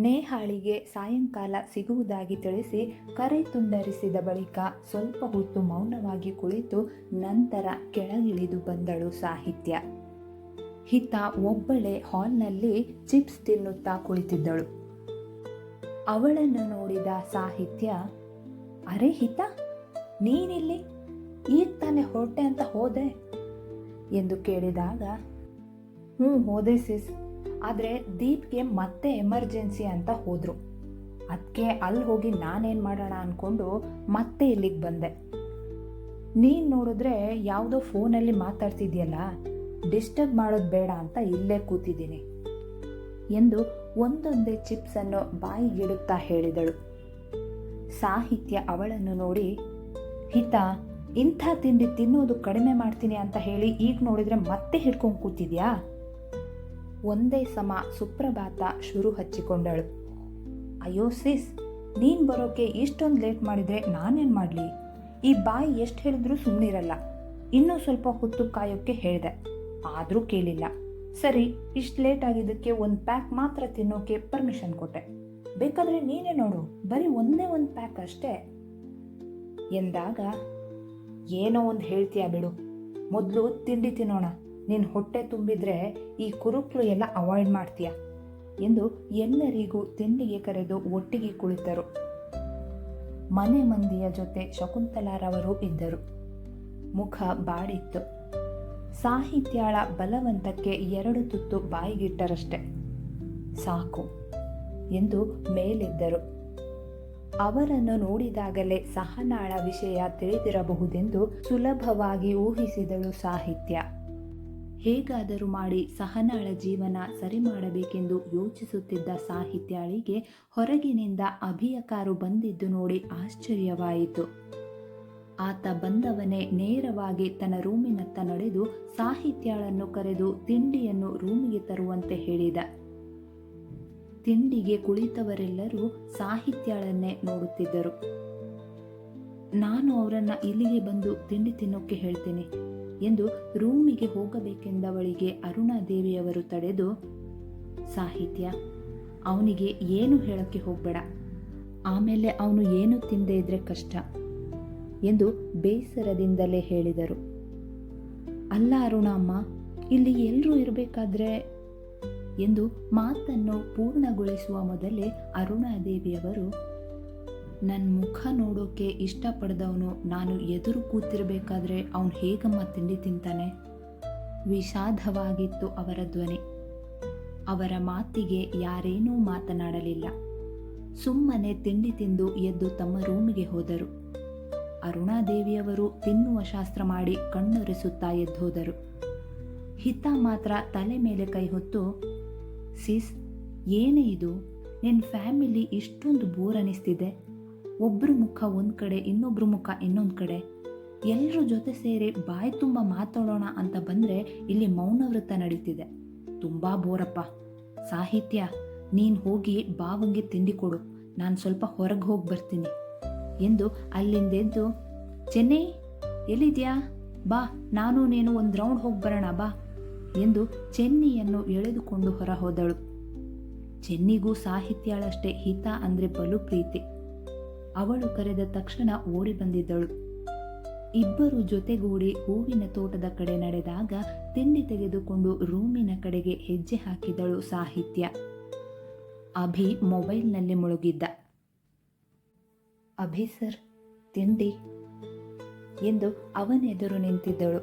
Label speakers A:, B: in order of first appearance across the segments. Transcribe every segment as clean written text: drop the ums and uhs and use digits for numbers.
A: ನೇಹಾಳಿಗೆ ಸಾಯಂಕಾಲ ಸಿಗುವುದಾಗಿ ತಿಳಿಸಿ ಕರೆ ತುಂಡರಿಸಿದ ಬಳಿಕ ಸ್ವಲ್ಪ ಹೊತ್ತು ಮೌನವಾಗಿ ಕುಳಿತು ನಂತರ ಕೆಳಗಿಳಿದು ಬಂದಳು ಸಾಹಿತ್ಯ. ಹಿತ ಒಬ್ಬಳೇ ಹಾಲ್ನಲ್ಲಿ ಚಿಪ್ಸ್ ತಿನ್ನುತ್ತಾ ಕುಳಿತಿದ್ದಳು. ಅವಳನ್ನು ನೋಡಿದ ಸಾಹಿತ್ಯ, ಅರೆ ಹಿತ, ನೀನಿಲ್ಲಿ ಈಗ ತಾನೇ ಹೊರಟೆ ಅಂತ ಹೋದೆ ಎಂದು ಕೇಳಿದಾಗ, ಹೋದೆ ಸಿಸ್, ಆದರೆ ದೀಪ್ಗೆ ಮತ್ತೆ ಎಮರ್ಜೆನ್ಸಿ ಅಂತ ಹೋದರು. ಅದಕ್ಕೆ ಅಲ್ಲಿ ಹೋಗಿ ನಾನೇನು ಮಾಡೋಣ ಅಂದ್ಕೊಂಡು ಮತ್ತೆ ಇಲ್ಲಿಗೆ ಬಂದೆ. ನೀನು ನೋಡಿದ್ರೆ ಯಾವುದೋ ಫೋನಲ್ಲಿ ಮಾತಾಡ್ತಿದ್ಯಲ್ಲ, ಡಿಸ್ಟರ್ಬ್ ಮಾಡೋದು ಬೇಡ ಅಂತ ಇಲ್ಲೇ ಕೂತಿದ್ದೀನಿ ಎಂದು ಒಂದೊಂದೇ ಚಿಪ್ಸನ್ನು ಬಾಯಿಗಿಡುತ್ತಾ ಹೇಳಿದಳು. ಸಾಹಿತ್ಯ ಅವಳನ್ನು ನೋಡಿ, ಹಿತ, ಇಂಥ ತಿಂಡಿ ತಿನ್ನೋದು ಕಡಿಮೆ ಮಾಡ್ತೀನಿ ಅಂತ ಹೇಳಿ ಈಗ ನೋಡಿದ್ರೆ ಮತ್ತೆ ಹಿಡ್ಕೊಂಡು ಕೂತಿದ್ಯಾ? ಒಂದೇ ಸಮ ಸುಪ್ರಭಾತ ಶುರು ಹಚ್ಚಿಕೊಂಡಳು. ಅಯ್ಯೋ ಸಿಸ್, ನೀನು ಬರೋಕೆ ಇಷ್ಟೊಂದು ಲೇಟ್ ಮಾಡಿದರೆ ನಾನೇನು ಮಾಡಲಿ? ಈ ಬಾಯಿ ಎಷ್ಟು ಹೇಳಿದ್ರೂ ಸುಮ್ಮನಿರಲ್ಲ. ಇನ್ನೂ ಸ್ವಲ್ಪ ಹೊತ್ತು ಕಾಯೋಕ್ಕೆ ಹೇಳಿದೆ, ಆದರೂ ಕೇಳಿಲ್ಲ. ಸರಿ, ಇಷ್ಟು ಲೇಟ್ ಆಗಿದ್ದಕ್ಕೆ ಒಂದು ಪ್ಯಾಕ್ ಮಾತ್ರ ತಿನ್ನೋಕೆ ಪರ್ಮಿಷನ್ ಕೊಟ್ಟೆ. ಬೇಕಾದರೆ ನೀನೇ ನೋಡು, ಬರೀ ಒಂದೇ ಒಂದು ಪ್ಯಾಕ್ ಅಷ್ಟೇ ಎಂದಾಗ, ಏನೋ ಒಂದು ಹೇಳ್ತೀಯ ಬಿಡು, ಮೊದಲು ತಿಂಡಿ ತಿನ್ನೋಣ, ನಿನ್ನ ಹೊಟ್ಟೆ ತುಂಬಿದ್ರೆ ಈ ಕುರುಕ್ಲು ಎಲ್ಲ ಅವಾಯ್ಡ್ ಮಾಡ್ತೀಯ ಎಂದು ಎಲ್ಲರಿಗೂ ತಿಂಡಿಗೆ ಕರೆದು ಒಟ್ಟಿಗೆ ಕುಳಿತರು. ಮನೆ ಮಂದಿಯ ಜೊತೆ ಶಕುಂತಲಾರವರು ಇದ್ದರು. ಮುಖ ಬಾಡಿತ್ತು. ಸಾಹಿತ್ಯಾಳ ಬಲವಂತಕ್ಕೆ 2 ತುತ್ತು ಬಾಯಿಗಿಟ್ಟರಷ್ಟೆ. ಸಾಕು ಎಂದು ಮೇಲೆದ್ದರು. ಅವರನ್ನು ನೋಡಿದಾಗಲೇ ಸಹನಾಳ ವಿಷಯ ತಿಳಿದಿರಬಹುದೆಂದು ಸುಲಭವಾಗಿ ಊಹಿಸಿದಳು ಸಾಹಿತ್ಯ. ಹೇಗಾದರೂ ಮಾಡಿ ಸಹನಾಳ ಜೀವನ ಸರಿ ಮಾಡಬೇಕೆಂದು ಯೋಚಿಸುತ್ತಿದ್ದ ಸಾಹಿತ್ಯಾಳಿಗೆ ಹೊರಗಿನಿಂದ ಅಭಿಯ ಕಾರು ಬಂದಿದ್ದು ನೋಡಿ ಆಶ್ಚರ್ಯವಾಯಿತು. ಆತ ಬಂದವನೇ ನೇರವಾಗಿ ತನ್ನ ರೂಮಿನತ್ತ ನಡೆದು ಸಾಹಿತ್ಯಾಳನ್ನು ಕರೆದು ತಿಂಡಿಯನ್ನು ರೂಮಿಗೆ ತರುವಂತೆ ಹೇಳಿದ. ತಿಂಡಿಗೆ ಕುಳಿತವರೆಲ್ಲರೂ ಸಾಹಿತ್ಯಾಳನ್ನೇ ನೋಡುತ್ತಿದ್ದರು. ನಾನು ಅವರನ್ನು ಇಲ್ಲಿಗೆ ಬಂದು ತಿಂಡಿ ತಿನ್ನೋಕ್ಕೆ ಹೇಳ್ತೀನಿ ಎಂದು ರೂಮಿಗೆ ಹೋಗಬೇಕೆಂದವಳಿಗೆ ಅರುಣಾದೇವಿಯವರು ತಡೆದು, ಸಾಹಿತ್ಯ, ಅವನಿಗೆ ಏನು ಹೇಳೋಕ್ಕೆ ಹೋಗಬೇಡ, ಆಮೇಲೆ ಅವನು ಏನು ತಿಂದೇ ಇದ್ರೆ ಕಷ್ಟ ಎಂದು ಬೇಸರದಿಂದಲೇ ಹೇಳಿದರು. ಅಲ್ಲ ಅರುಣಮ್ಮ, ಇಲ್ಲಿ ಎಲ್ಲರೂ ಇರಬೇಕಾದ್ರೆ ಎಂದು ಮಾತನ್ನು ಪೂರ್ಣಗೊಳಿಸುವ ಮೊದಲೇ ಅರುಣಾದೇವಿಯವರು, ನನ್ನ ಮುಖ ನೋಡೋಕೆ ಇಷ್ಟಪಡ್ದವನು ನಾನು ಎದುರು ಕೂತಿರಬೇಕಾದ್ರೆ ಅವನು ಹೇಗಮ್ಮ ತಿಂಡಿ ತಿಂತಾನೆ? ವಿಷಾದವಾಗಿತ್ತು ಅವರ ಧ್ವನಿ. ಅವರ ಮಾತಿಗೆ ಯಾರೇನೂ ಮಾತನಾಡಲಿಲ್ಲ. ಸುಮ್ಮನೆ ತಿಂಡಿ ತಿಂದು ಎದ್ದು ತಮ್ಮ ರೂಮಿಗೆ ಹೋದರು. ಅರುಣಾದೇವಿಯವರು ತಿನ್ನುವ ಶಾಸ್ತ್ರ ಮಾಡಿ ಕಣ್ಣೊರೆಸುತ್ತಾ ಎದ್ದೋದರು. ಹಿತ ಮಾತ್ರ ತಲೆ ಮೇಲೆ ಕೈ ಹೊತ್ತು, ಸಿಸ್, ಏನೇ ಇದು, ನಿನ್ನ ಫ್ಯಾಮಿಲಿ ಇಷ್ಟೊಂದು ಬೋರ್ ಅನ್ನಿಸ್ತಿದೆ. ಒಬ್ಬರು ಮುಖ ಒಂದು ಕಡೆ, ಇನ್ನೊಬ್ಬರು ಮುಖ ಇನ್ನೊಂದು ಕಡೆ, ಎಲ್ಲರೂ ಜೊತೆ ಸೇರಿ ಬಾಯಿ ತುಂಬ ಮಾತಾಡೋಣ ಅಂತ ಬಂದರೆ ಇಲ್ಲಿ ಮೌನವ್ರತ ನಡೀತಿದೆ. ತುಂಬ ಬೋರಪ್ಪ. ಸಾಹಿತ್ಯ, ನೀನು ಹೋಗಿ ಬಾವಂಗೆ ತಿಂಡಿ ಕೊಡು, ನಾನು ಸ್ವಲ್ಪ ಹೊರಗೆ ಹೋಗಿ ಬರ್ತೀನಿ ಎಂದು ಅಲ್ಲಿಂದೆದ್ದು, ಚೆನ್ನೈ ಎಲ್ಲಿದ್ಯಾ, ಬಾ ನಾನು ನೀನು ಒಂದು ರೌಂಡ್ ಹೋಗಿ ಬರೋಣ ಬಾ ಎಂದು ಚೆನ್ನಿಯನ್ನು ಎಳೆದುಕೊಂಡು ಹೊರ ಹೋದಳು. ಚೆನ್ನಿಗೂ ಸಾಹಿತ್ಯಾಳಷ್ಟೇ ಹಿತ ಅಂದರೆ ಬಲು ಪ್ರೀತಿ. ಅವಳು ಕರೆದ ತಕ್ಷಣ ಓಡಿ ಬಂದಿದ್ದಳು. ಇಬ್ಬರು ಜೊತೆಗೂಡಿ ಹೂವಿನ ತೋಟದ ಕಡೆ ನಡೆದಾಗ ತಿಂಡಿ ತೆಗೆದುಕೊಂಡು ರೂಮಿನ ಕಡೆಗೆ ಹೆಜ್ಜೆ ಹಾಕಿದಳು ಸಾಹಿತ್ಯ. ಅಭಿ ಮೊಬೈಲ್ನಲ್ಲಿ ಮುಳುಗಿದ್ದ. ಅಭಿ ಸರ್, ತಿಂಡಿ ಎಂದು ಅವನೆದುರು ನಿಂತಿದ್ದಳು.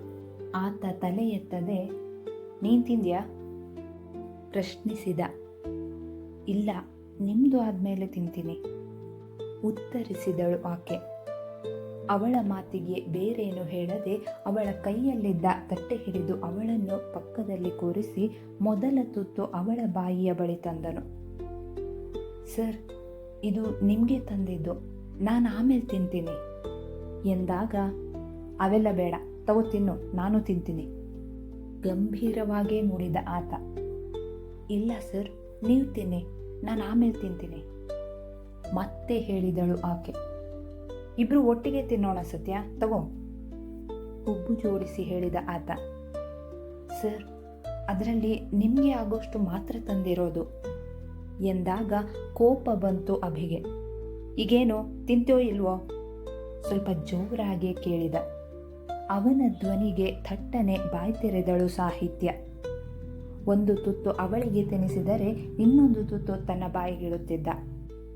A: ಆತ ತಲೆ ಎತ್ತದೆ, ನೀನು ತಿಂದ್ಯಾ ಪ್ರಶ್ನಿಸಿದ. ಇಲ್ಲ, ನಿಮ್ಮದು ಆದಮೇಲೆ ತಿಂತೀನಿ ಉತ್ತರಿಸಿದಳು ಆಕೆ. ಅವಳ ಮಾತಿಗೆ ಬೇರೇನು ಹೇಳದೆ ಅವಳ ಕೈಯಲ್ಲಿದ್ದ ತಟ್ಟೆ ಹಿಡಿದು ಅವಳನ್ನು ಪಕ್ಕದಲ್ಲಿ ಕೂರಿಸಿ ಮೊದಲ ತುತ್ತು ಅವಳ ಬಾಯಿಯ ಬಳಿ ತಂದನು. ಸರ್, ಇದು ನಿಮಗೆ ತಂದಿದ್ದು, ನಾನು ಆಮೇಲೆ ತಿಂತೀನಿ ಎಂದಾಗ, ಅವೆಲ್ಲ ಬೇಡ, ತಗೋ ತಿನ್ನು, ನಾನು ತಿಂತೀನಿ ಗಂಭೀರವಾಗೇ ನುಡಿದ ಆತ. ಇಲ್ಲ ಸರ್, ನೀವು ತಿನ್ನಿ, ನಾನು ಆಮೇಲೆ ತಿಂತೀನಿ ಮತ್ತೆ ಹೇಳಿದಳು ಆಕೆ. ಇಬ್ರು ಒಟ್ಟಿಗೆ ತಿನ್ನೋಣ ಸತ್ಯ, ತಗೋ ಹುಬ್ಬು ಜೋಡಿಸಿ ಹೇಳಿದ ಆತ. ಸರ್, ಅದರಲ್ಲಿ ನಿಮಗೆ ಆಗೋಷ್ಟು ಮಾತ್ರ ತಂದಿರೋದು ಎಂದಾಗ ಕೋಪ ಬಂತು ಅಭಿಗೆ. ಈಗೇನು ತಿಂತೋ ಇಲ್ವೋ? ಸ್ವಲ್ಪ ಜೋರಾಗಿ ಕೇಳಿದ. ಅವನ ಧ್ವನಿಗೆ ಥಟ್ಟನೆ ಬಾಯಿ ತೆರೆದಳು ಸಾಹಿತ್ಯ. ಒಂದು ತುತ್ತು ಅವಳಿಗೆ ತಿನ್ನಿಸಿದರೆ ಇನ್ನೊಂದು ತುತ್ತು ತನ್ನ ಬಾಯಿಗಿಡುತ್ತಿದ್ದ.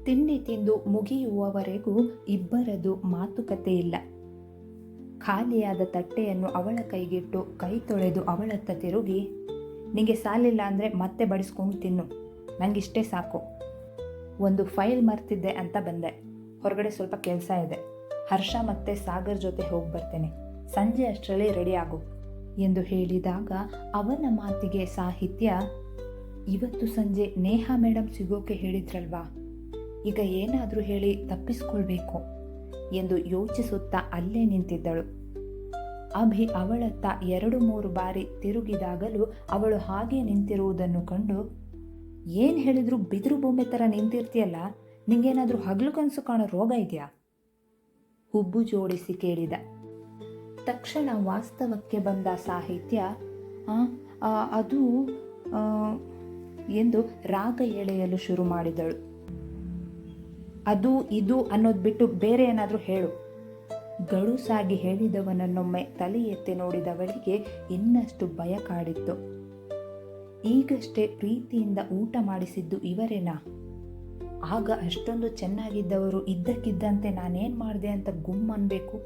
A: ತಿಂಡಿ ತಿಂದು ಮುಗಿಯುವವರೆಗೂ ಇಬ್ಬರದು ಮಾತುಕತೆ ಇಲ್ಲ. ಖಾಲಿಯಾದ ತಟ್ಟೆಯನ್ನು ಅವಳ ಕೈಗಿಟ್ಟು ಕೈ ತೊಳೆದು ಅವಳತ್ತ ತಿರುಗಿ, ನಿಂಗೆ ಸಾಲಿಲ್ಲ ಅಂದರೆ ಮತ್ತೆ ಬಡಿಸ್ಕೊಂಡು ತಿನ್ನು, ನನಗಿಷ್ಟೇ ಸಾಕು. ಒಂದು ಫೈಲ್ ಮರ್ತಿದ್ದೆ ಅಂತ ಬಂದೆ, ಹೊರಗಡೆ ಸ್ವಲ್ಪ ಕೆಲಸ ಇದೆ, ಹರ್ಷ ಮತ್ತು ಸಾಗರ್ ಜೊತೆ ಹೋಗಿ ಬರ್ತೇನೆ, ಸಂಜೆ ಅಷ್ಟರಲ್ಲಿ ರೆಡಿ ಆಗು ಎಂದು ಹೇಳಿದಾಗ ಅವನ ಮಾತಿಗೆ ಸಾಹಿತ್ಯ, ಇವತ್ತು ಸಂಜೆ ನೇಹಾ ಮೇಡಮ್ ಸಿಗೋಕೆ ಹೇಳಿದ್ರಲ್ವಾ, ಈಗ ಏನಾದರೂ ಹೇಳಿ ತಪ್ಪಿಸ್ಕೊಳ್ಬೇಕು ಎಂದು ಯೋಚಿಸುತ್ತಾ ಅಲ್ಲೇ ನಿಂತಿದ್ದಳು. ಅಭಿ ಅವಳತ್ತ 2-3 ಬಾರಿ ತಿರುಗಿದಾಗಲೂ ಅವಳು ಹಾಗೆ ನಿಂತಿರುವುದನ್ನು ಕಂಡು, ಏನು ಹೇಳಿದ್ರು ಬಿದಿರು ಬೊಂಬೆ ಥರ ನಿಂತಿರ್ತೀಯಲ್ಲ, ನಿಂಗೇನಾದರೂ ಹಗಲು ಕನಸು ಕಾಣೋ ರೋಗ ಇದೆಯಾ? ಹುಬ್ಬು ಜೋಡಿಸಿ ಕೇಳಿದ. ತಕ್ಷಣ ವಾಸ್ತವಕ್ಕೆ ಬಂದ ಸಾಹಿತ್ಯ, ಅದು ಎಂದು ರಾಗ ಎಳೆಯಲು ಶುರು ಮಾಡಿದಳು. ಅದು ಇದು ಅನ್ನೋದು ಬಿಟ್ಟು ಬೇರೆ ಏನಾದರೂ ಹೇಳು. ಗಡುಸಾಗಿ ಹೇಳಿದವನನ್ನೊಮ್ಮೆ ತಲೆ ಎತ್ತಿ ನೋಡಿದವಳಿಗೆ ಇನ್ನಷ್ಟು ಭಯ ಕಾಡಿತ್ತು. ಈಗಷ್ಟೇ ಪ್ರೀತಿಯಿಂದ ಊಟ ಮಾಡಿಸಿದ್ದು ಇವರೇನಾ? ಆಗ ಅಷ್ಟೊಂದು ಚೆನ್ನಾಗಿದ್ದವರು ಇದ್ದಕ್ಕಿದ್ದಂತೆ ನಾನೇನು ಮಾಡಿದೆ ಅಂತ ಗುಮ್ಮನ್ಬೇಕು.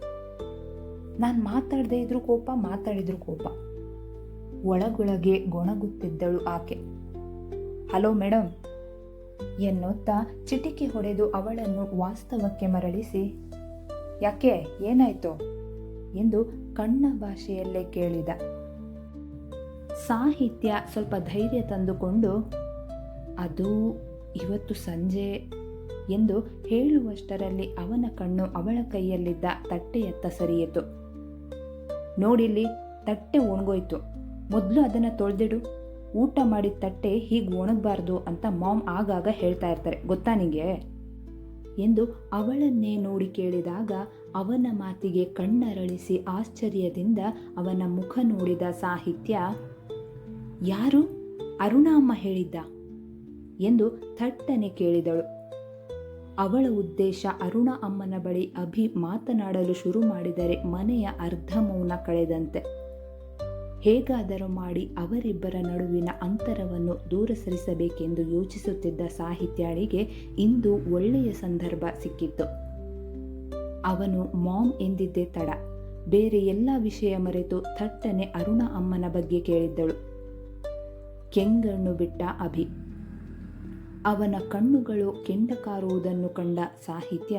A: ನಾನು ಮಾತಾಡದೇ ಇದ್ರೂ ಕೋಪ, ಮಾತಾಡಿದ್ರು ಕೋಪ. ಒಳಗೊಳಗೆ ಗೊಣಗುತ್ತಿದ್ದಳು ಆಕೆ. ಹಲೋ ಮೇಡಮ್ ಎನ್ನುತ್ತಾ ಚಿಟಿಕೆ ಹೊಡೆದು ಅವಳನ್ನು ವಾಸ್ತವಕ್ಕೆ ಮರಳಿಸಿ, ಯಾಕೆ ಏನಾಯ್ತು ಎಂದು ಕಣ್ಣ ಭಾಷೆಯಲ್ಲೇ ಕೇಳಿದ. ಸಾಹಿತ್ಯ ಸ್ವಲ್ಪ ಧೈರ್ಯ ತಂದುಕೊಂಡು, ಅದು ಇವತ್ತು ಸಂಜೆ ಎಂದು ಹೇಳುವಷ್ಟರಲ್ಲಿ ಅವನ ಕಣ್ಣು ಅವಳ ಕೈಯಲ್ಲಿದ್ದ ತಟ್ಟೆಯತ್ತ ಸರಿಯಿತು. ನೋಡಿಲ್ಲಿ, ತಟ್ಟೆ ಒಣಗೋಯ್ತು, ಮೊದಲು ಅದನ್ನು ತೊಳೆದಿಡು. ಊಟ ಮಾಡಿದ ತಟ್ಟೆ ಹೀಗೆ ಒಣಗಬಾರ್ದು ಅಂತ ಮಾಮ್ ಆಗಾಗ ಹೇಳ್ತಾ ಇರ್ತಾರೆ, ಗೊತ್ತಾ ನಿಂಗೆ ಎಂದು ಅವಳನ್ನೇ ನೋಡಿ ಕೇಳಿದಾಗ ಅವನ ಮಾತಿಗೆ ಕಣ್ಣರಳಿಸಿ ಆಶ್ಚರ್ಯದಿಂದ ಅವನ ಮುಖ ನೋಡಿದ ಸಾಹಿತ್ಯ, ಯಾರು? ಅರುಣಾ ಅಮ್ಮ ಹೇಳಿದ್ದ ಎಂದು ಥಟ್ಟನೆ ಕೇಳಿದಳು. ಅವಳ ಉದ್ದೇಶ ಅರುಣಾ ಅಮ್ಮನ ಬಳಿ ಅಭಿ ಮಾತನಾಡಲು ಶುರು ಮಾಡಿದರೆ ಮನೆಯ ಅರ್ಧ ಮೌನ ಕಳೆದಂತೆ. ಹೇಗಾದರೂ ಮಾಡಿ ಅವರಿಬ್ಬರ ನಡುವಿನ ಅಂತರವನ್ನು ದೂರ ಸರಿಸಬೇಕೆಂದು ಯೋಚಿಸುತ್ತಿದ್ದ ಸಾಹಿತ್ಯಾಳಿಗೆ ಇಂದು ಒಳ್ಳೆಯ ಸಂದರ್ಭ ಸಿಕ್ಕಿತ್ತು. ಅವನು ಮಾಮ್ ಎಂದಿದ್ದೇ ತಡ, ಬೇರೆ ಎಲ್ಲ ವಿಷಯ ಮರೆತು ಥಟ್ಟನೆ ಅರುಣಾ ಅಮ್ಮನ ಬಗ್ಗೆ ಕೇಳಿದ್ದಳು. ಕೆಂಗಣ್ಣು ಬಿಟ್ಟ ಅಭಿ. ಅವನ ಕಣ್ಣುಗಳು ಕೆಂಡ ಕಾರುವುದನ್ನು ಕಂಡ ಸಾಹಿತ್ಯ,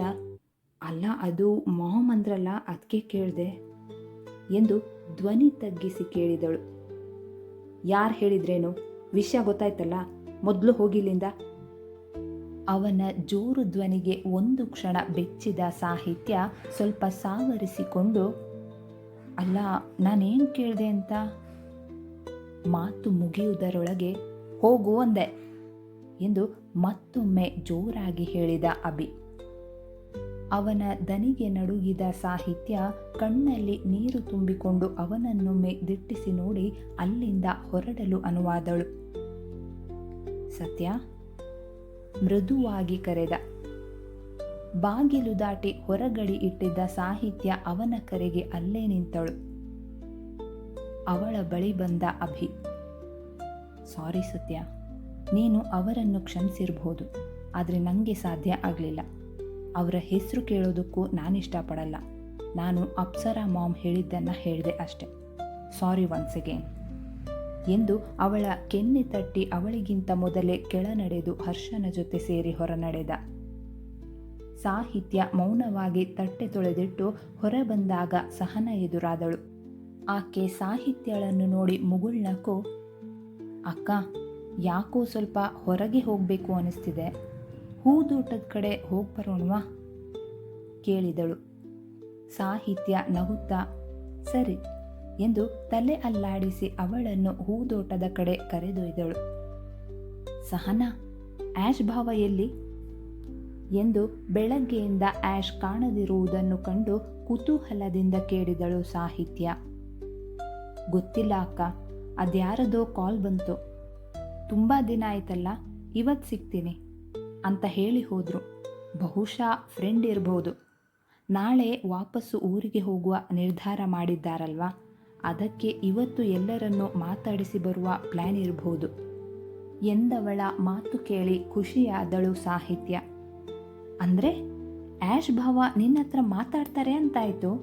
A: ಅಲ್ಲ ಅದು ಮಾಮ್ ಅಂದ್ರಲ್ಲ, ಅದಕ್ಕೆ ಕೇಳಿದೆ ಎಂದು ಧ್ವನಿ ತಗ್ಗಿಸಿ ಕೇಳಿದಳು. ಯಾರು ಹೇಳಿದ್ರೇನು? ವಿಷಯ ಗೊತ್ತಾಯ್ತಲ್ಲ, ಮೊದಲು ಹೋಗಿಲ್ಲಿಂದ. ಅವನ ಜೋರು ಧ್ವನಿಗೆ ಒಂದು ಕ್ಷಣ ಬೆಚ್ಚಿದ ಸಾಹಿತ್ಯ ಸ್ವಲ್ಪ ಸಾವರಿಸಿಕೊಂಡು, ಅಲ್ಲ ನಾನೇನು ಕೇಳಿದೆ ಅಂತ. ಮಾತು ಮುಗಿಯುವುದರೊಳಗೆ ಹೋಗು ಅಂದೆ ಎಂದು ಮತ್ತೊಮ್ಮೆ ಜೋರಾಗಿ ಹೇಳಿದ ಅಭಿ. ಅವನ ದನಿಗೆ ನಡುಗಿದ ಸಾಹಿತ್ಯ ಕಣ್ಣಲ್ಲಿ ನೀರು ತುಂಬಿಕೊಂಡು ಅವನನ್ನೊಮ್ಮೆ ದಿಟ್ಟಿಸಿ ನೋಡಿ ಅಲ್ಲಿಂದ ಹೊರಡಲು ಅನುವಾದಳು. ಸತ್ಯ ಮೃದುವಾಗಿ ಕರೆದ. ಬಾಗಿಲು ದಾಟಿ ಹೊರಗಡೆ ಇಟ್ಟಿದ್ದ ಸಾಹಿತ್ಯ ಅವನ ಕರೆಗೆ ಅಲ್ಲೇ ನಿಂತಳು. ಅವಳ ಬಳಿ ಬಂದ ಅಭಿ, ಸಾರಿ ಸತ್ಯ, ನೀನು ಅವರನ್ನು ಕ್ಷಮಿಸಿರಬಹುದು, ಆದರೆ ನನಗೆ ಸಾಧ್ಯ ಆಗಲಿಲ್ಲ. ಅವರ ಹೆಸರು ಕೇಳೋದಕ್ಕೂ ನಾನಿಷ್ಟಪಡಲ್ಲ. ನಾನು ಅಪ್ಸರಾ ಮಾಮ್ ಹೇಳಿದ್ದನ್ನು ಹೇಳಿದೆ ಅಷ್ಟೆ. ಸಾರಿ ಒನ್ಸ್ ಅಗೇನ್ ಎಂದು ಅವಳ ಕೆನ್ನೆ ತಟ್ಟಿ ಅವಳಿಗಿಂತ ಮೊದಲೇ ಕೆಳ ನಡೆದು ಹರ್ಷನ ಜೊತೆ ಸೇರಿ ಹೊರನಡೆದ. ಸಾಹಿತ್ಯ ಮೌನವಾಗಿ ತಟ್ಟೆ ತೊಳೆದಿಟ್ಟು ಹೊರ ಬಂದಾಗ ಸಹನ ಎದುರಾದಳು. ಆಕೆ ಸಾಹಿತ್ಯಳನ್ನು ನೋಡಿ ಮುಗುಳ್ನಕ್ಕೂ, ಅಕ್ಕ ಯಾಕೋ ಸ್ವಲ್ಪ ಹೊರಗೆ ಹೋಗಬೇಕು ಅನ್ನಿಸ್ತಿದೆ, ಹೂದೋಟದ ಕಡೆ ಹೋಗಿ ಬರೋಣವಾ ಕೇಳಿದಳು. ಸಾಹಿತ್ಯ ನಗುತ್ತಾ ಸರಿ ಎಂದು ತಲೆ ಅಲ್ಲಾಡಿಸಿ ಅವಳನ್ನು ಹೂದೋಟದ ಕಡೆ ಕರೆದೊಯ್ದಳು. ಸಹನಾ, ಆ್ಯಶ್ ಭಾವ ಎಲ್ಲಿ ಎಂದು ಬೆಳಗ್ಗೆಯಿಂದ ಆ್ಯಶ್ ಕಾಣದಿರುವುದನ್ನು ಕಂಡು ಕುತೂಹಲದಿಂದ ಕೇಳಿದಳು ಸಾಹಿತ್ಯ. ಗೊತ್ತಿಲ್ಲ ಅಕ್ಕ, ಅದ್ಯಾರದೋ ಕಾಲ್ ಬಂತು. ತುಂಬ ದಿನ ಆಯ್ತಲ್ಲ, ಇವತ್ತು ಸಿಗ್ತೀನಿ ಅಂತ ಹೇಳಿ ಹೋದರು. ಬಹುಶಃ ಫ್ರೆಂಡ್ ಇರ್ಬೋದು. ನಾಳೆ ವಾಪಸ್ಸು ಊರಿಗೆ ಹೋಗುವ ನಿರ್ಧಾರ ಮಾಡಿದ್ದಾರಲ್ವ, ಅದಕ್ಕೆ ಇವತ್ತು ಎಲ್ಲರನ್ನೂ ಮಾತಾಡಿಸಿ ಬರುವ ಪ್ಲ್ಯಾನ್ ಇರಬಹುದು ಎಂದವಳ ಮಾತು ಕೇಳಿ ಖುಷಿಯಾದಳು ಸಾಹಿತ್ಯ. ಅಂದರೆ ಆ್ಯಶ್ ಭಾವ ನಿನ್ನ ಹತ್ರ ಮಾತಾಡ್ತಾರೆ ಅಂತಾಯಿತು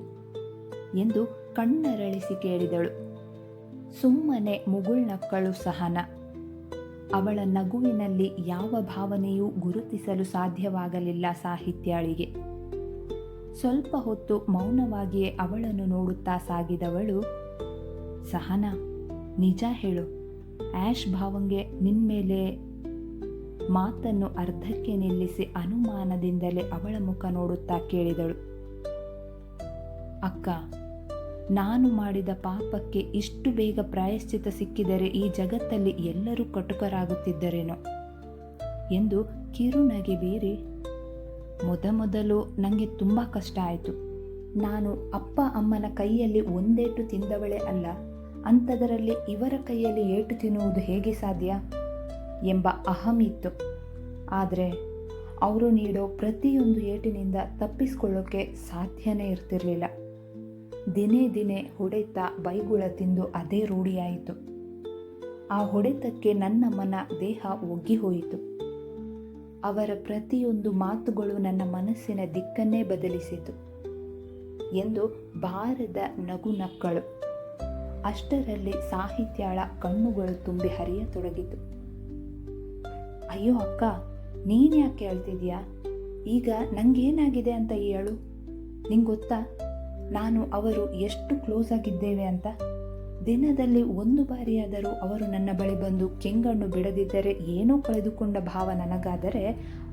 A: ಎಂದು ಕಣ್ಣರಳಿಸಿ ಕೇಳಿದಳು. ಸುಮ್ಮನೆ ಮುಗುಳ್ನಕ್ಕಳು ಸಹನ. ಅವಳ ನಗುವಿನಲ್ಲಿ ಯಾವ ಭಾವನೆಯೂ ಗುರುತಿಸಲು ಸಾಧ್ಯವಾಗಲಿಲ್ಲ ಸಾಹಿತ್ಯಾಳಿಗೆ. ಸ್ವಲ್ಪ ಹೊತ್ತು ಮೌನವಾಗಿಯೇ ಅವಳನ್ನು ನೋಡುತ್ತಾ ಸಾಗಿದವಳು, ಸಹನ, ನಿಜ ಹೇಳು, ಆ್ಯಶ್ ಭಾವಂಗೆ ನಿನ್ಮೇಲೆ ಮಾತನ್ನು ಅರ್ಧಕ್ಕೆ ನಿಲ್ಲಿಸಿ ಅನುಮಾನದಿಂದಲೇ ಅವಳ ಮುಖ ನೋಡುತ್ತಾ ಕೇಳಿದಳು. ಅಕ್ಕ, ನಾನು ಮಾಡಿದ ಪಾಪಕ್ಕೆ ಇಷ್ಟು ಬೇಗ ಪ್ರಾಯಶ್ಚಿತ ಸಿಕ್ಕಿದರೆ ಈ ಜಗತ್ತಲ್ಲಿ ಎಲ್ಲರೂ ಕಟುಕರಾಗುತ್ತಿದ್ದರೇನೋ ಎಂದು ಕಿರುನಗೆ ಬೀರಿ, ಮೊದಲು ನನಗೆ ತುಂಬ ಕಷ್ಟ ಆಯಿತು. ನಾನು ಅಪ್ಪ ಅಮ್ಮನ ಕೈಯಲ್ಲಿ ಒಂದೇಟು ತಿಂದವಳೇ ಅಲ್ಲ, ಅಂಥದರಲ್ಲಿ ಇವರ ಕೈಯಲ್ಲಿ ಏಟು ತಿನ್ನುವುದು ಹೇಗೆ ಸಾಧ್ಯ ಎಂಬ ಅಹಂ ಇತ್ತು. ಆದರೆ ಅವರು ನೀಡೋ ಪ್ರತಿಯೊಂದು ಏಟಿನಿಂದ ತಪ್ಪಿಸ್ಕೊಳ್ಳೋಕ್ಕೆ ಸಾಧ್ಯನೇ ಇರ್ತಿರಲಿಲ್ಲ. ದಿನೇ ಹೊಡೆತ ಬೈಗುಳ ತಿಂದು ಅದೇ ರೂಢಿಯಾಯಿತು. ಆ ಹೊಡೆತಕ್ಕೆ ನನ್ನಮ್ಮನ ದೇಹ ಒಗ್ಗಿ ಹೋಯಿತು. ಅವರ ಪ್ರತಿಯೊಂದು ಮಾತುಗಳು ನನ್ನ ಮನಸ್ಸಿನ ದಿಕ್ಕನ್ನೇ ಬದಲಿಸಿತು ಎಂದು ಬಾರದ ನಗು ನಕ್ಕಳು. ಅಷ್ಟರಲ್ಲಿ ಸಾಹಿತ್ಯಾಳ ಕಣ್ಣುಗಳು ತುಂಬಿ ಹರಿಯತೊಡಗಿತು. ಅಯ್ಯೋ ಅಕ್ಕ, ನೀನು ಯಾಕೆ ಹೇಳ್ತಿದ್ಯಾ? ಈಗ ನಂಗೇನಾಗಿದೆ ಅಂತ ಹೇಳು. ನಿಂಗೆ ಗೊತ್ತಾ ನಾನು ಅವರು ಎಷ್ಟು ಕ್ಲೋಸ್ ಆಗಿದ್ದೇವೆ ಅಂತ? ದಿನದಲ್ಲಿ ಒಂದು ಬಾರಿಯಾದರೂ ಅವರು ನನ್ನ ಬಳಿ ಬಂದು ಕೆಂಗಣ್ಣು ಬಿಡದಿದ್ದರೆ ಏನೋ ಕಳೆದುಕೊಂಡ ಭಾವ ನನಗಾದರೆ,